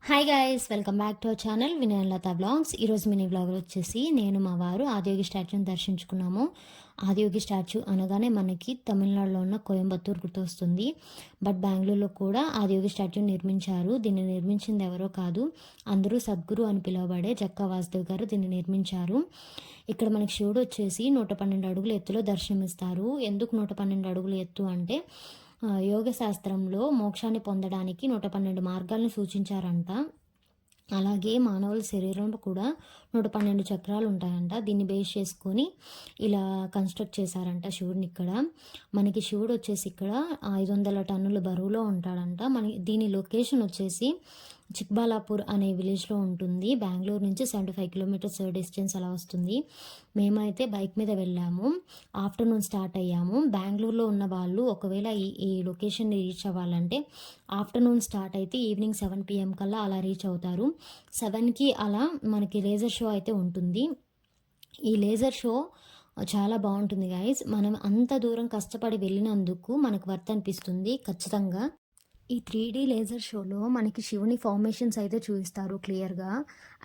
Hi guys, welcome back to our channel Vinayalatha vlogs. ఈరోజు mini vlog వచ్చేసి నేను మా వారు ఆదియోగి స్టాచ్యూని దర్శించుకున్నాము. ఆదియోగి స్టాచ్యూ అనగానే మనకి తమిళనాడులో ఉన్న కోయంబత్తూర్ గుర్తొస్తుంది. బట్ బెంగళూరులో కూడా ఆదియోగి స్టాచ్యూ నిర్మించారు. దీన్ని నిర్మించింది ఎవరో కాదు, అందరూ సద్గురు అని పిలువబడే జక్కా వాసుదేవ్ గారు దీన్ని నిర్మించారు. ఇక్కడ మనకి శివుడు వచ్చేసి 112 అడుగుల ఎత్తులో దర్శనమిస్తారు. ఎందుకు 112 అడుగుల ఎత్తు అంటే యోగ శాస్త్రంలో మోక్షాన్ని పొందడానికి 112 మార్గాలను సూచించారంట. అలాగే మానవుల శరీరంలో కూడా 112 చక్రాలు ఉంటాయంట. దీన్ని బేస్ చేసుకొని ఇలా కన్స్ట్రక్ట్ చేశారంట శివుడిని. ఇక్కడ మనకి శివుడు వచ్చేసి ఇక్కడ 500 టన్నుల బరువులో ఉంటాడంట. దీని లొకేషన్ వచ్చేసి చిక్బాలాపూర్ అనే విలేజ్లో ఉంటుంది. బెంగళూరు నుంచి 75 కిలోమీటర్స్ డిస్టెన్స్ అలా వస్తుంది. మేమైతే బైక్ మీద వెళ్ళాము. ఆఫ్టర్నూన్ స్టార్ట్ అయ్యాము. బెంగళూరులో ఉన్న వాళ్ళు ఒకవేళ ఈ లొకేషన్ని రీచ్ అవ్వాలంటే ఆఫ్టర్నూన్ స్టార్ట్ అయితే ఈవినింగ్ 7 PM కల్లా అలా రీచ్ అవుతారు. 7కి అలా మనకి లేజర్ షో అయితే ఉంటుంది. ఈ లేజర్ షో చాలా బాగుంటుంది గైస్. మనం అంత దూరం కష్టపడి వెళ్ళినందుకు మనకు వర్త్ అనిపిస్తుంది ఖచ్చితంగా. ఈ 3D లేజర్ షోలో మనకి శివుని ఫార్మేషన్స్ అయితే చూపిస్తారు క్లియర్గా.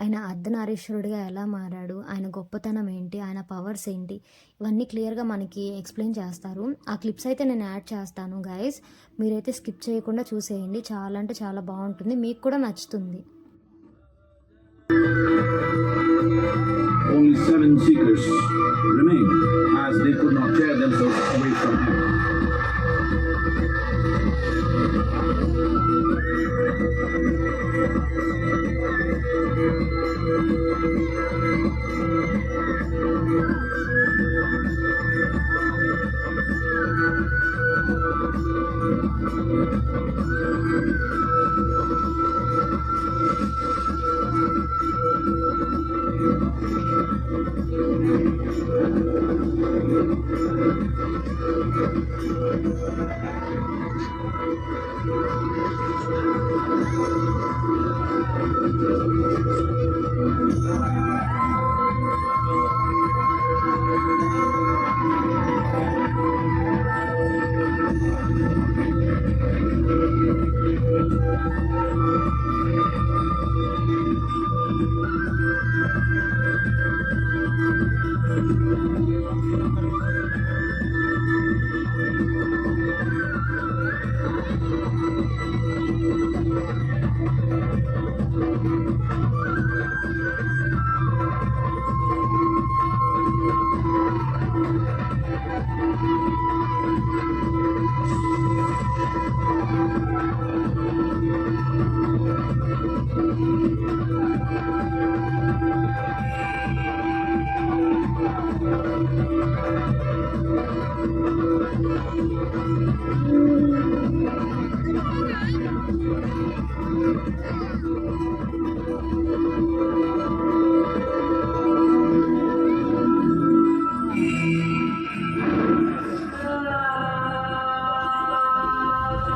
ఆయన అర్ధనారీశ్వరుడిగా ఎలా మారాడు, ఆయన గొప్పతనం ఏంటి, ఆయన పవర్స్ ఏంటి, ఇవన్నీ క్లియర్గా మనకి ఎక్స్ప్లెయిన్ చేస్తారు. ఆ క్లిప్స్ అయితే నేను యాడ్ చేస్తాను గైస్, మీరైతే స్కిప్ చేయకుండా చూసేయండి. చాలా అంటే చాలా బాగుంటుంది, మీకు కూడా నచ్చుతుంది. Only 7 seekers remained as they could not tear themselves away from him.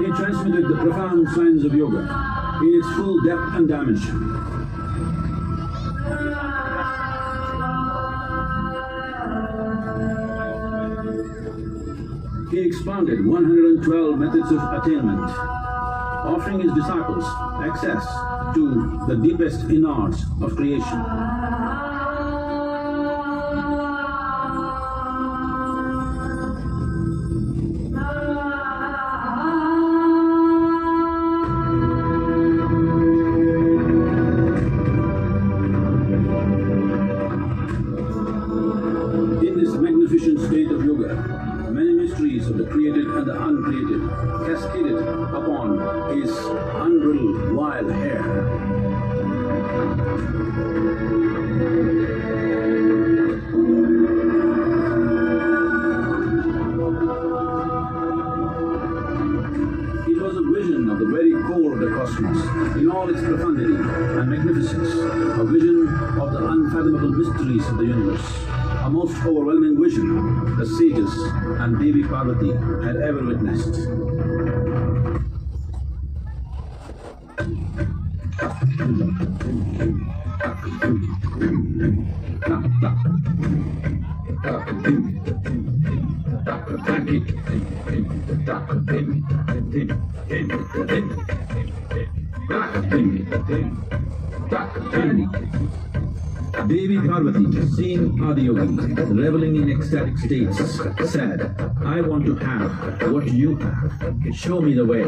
He transmitted the profound science of yoga in its full depth and dimension. He expounded 112 methods of attainment, offering his disciples access to the deepest innards of creation. Magnificent state of yoga, many mysteries of the created and the uncreated cascaded upon his unbridled wild hair. It was a vision of the very core of the cosmos in all its profundity and magnificence, a vision of the unfathomable mysteries of the universe. A most overwhelming vision the sages and Devi Parvati had ever witnessed. Thank you. Devi Parvati, seeing Adiyogi reveling in ecstatic states, said, I want to have what you have. Show me the way.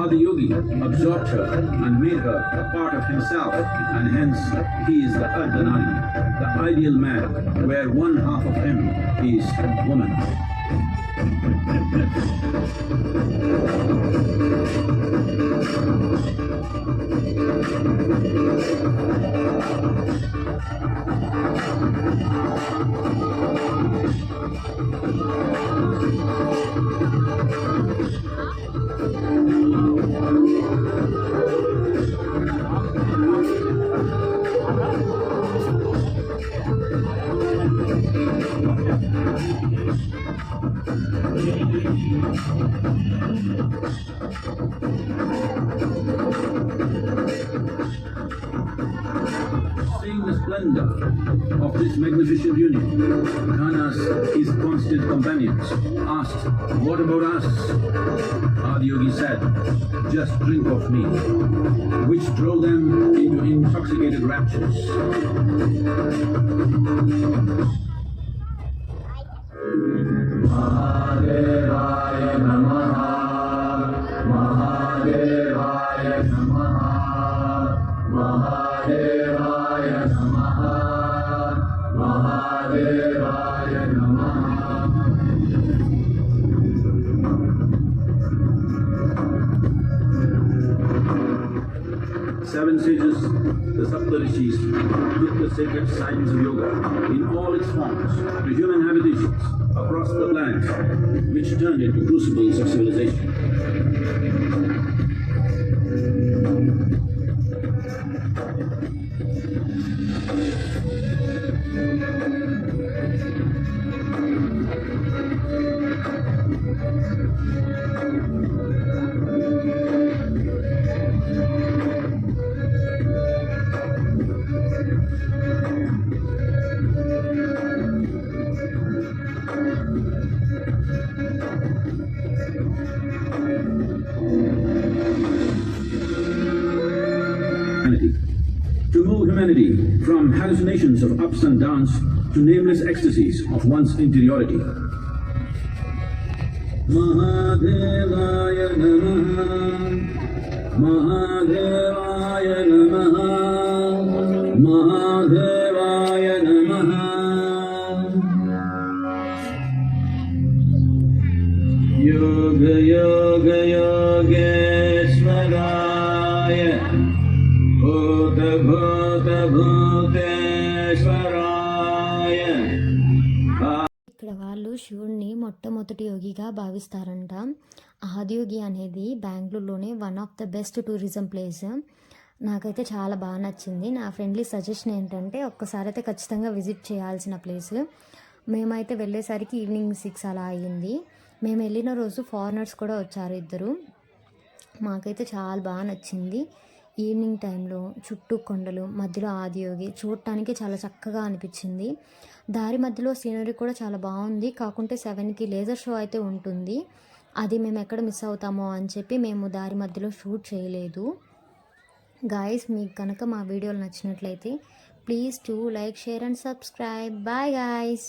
Adiyogi absorbed her and made her a part of himself, and hence he is the Ardhanari, the ideal man, where one half of him is woman. Seeing the splendor of this magnificent union, Ghanas, his constant companions, asked, what about us? Adiyogi said, just drink of me, which drove them into intoxicated raptures. Mahadevaya Namaha, Mahadevaya Namaha, Mahadevaya Namaha, Mahadevaya Namaha. Seven sages, the Saptarishis, took the sacred science of yoga in all its forms to human habitations across the planet, which turned into crucibles of civilization. To move humanity from hallucinations of ups and downs to nameless ecstasies of one's interiority. Mahadevaya Namaha, Mahadevaya Namaha, Mahadevaya Namaha. Yoga Yoga Yogeshwaraya, Bhuta Bhuta Bhuteshwaraya. ఇక్కడ వాళ్ళు శివుణ్ణి మొట్టమొదటి యోగిగా భావిస్తారంట. ఆదియోగి అనేది బెంగళూరులోనే one of the best tourism place. నాకైతే చాలా బాగా నచ్చింది. నా ఫ్రెండ్లీ సజెషన్ ఏంటంటే ఒక్కసారి అయితే ఖచ్చితంగా విజిట్ చేయాల్సిన ప్లేస్. మేమైతే వెళ్ళేసరికి ఈవినింగ్ 6 అలా అయ్యింది. మేము వెళ్ళిన రోజు ఫారినర్స్ కూడా వచ్చారు ఇద్దరు. మాకైతే చాలా బాగా నచ్చింది. ఈవినింగ్ టైంలో చుట్టూ కొండలు, మధ్యలో ఆదియోగి చూడటానికి చాలా చక్కగా అనిపించింది. దారి మధ్యలో సీనరీ కూడా చాలా బాగుంది. కాకుంటే 7కి లేజర్ షో అయితే ఉంటుంది. అది మేము ఎక్కడ మిస్ అవుతామో అని చెప్పి మేము దారి మధ్యలో షూట్ చేయలేదు. గాయస్, మీకు కనుక మా వీడియోలు నచ్చినట్లయితే please to like, share and subscribe. Bye guys.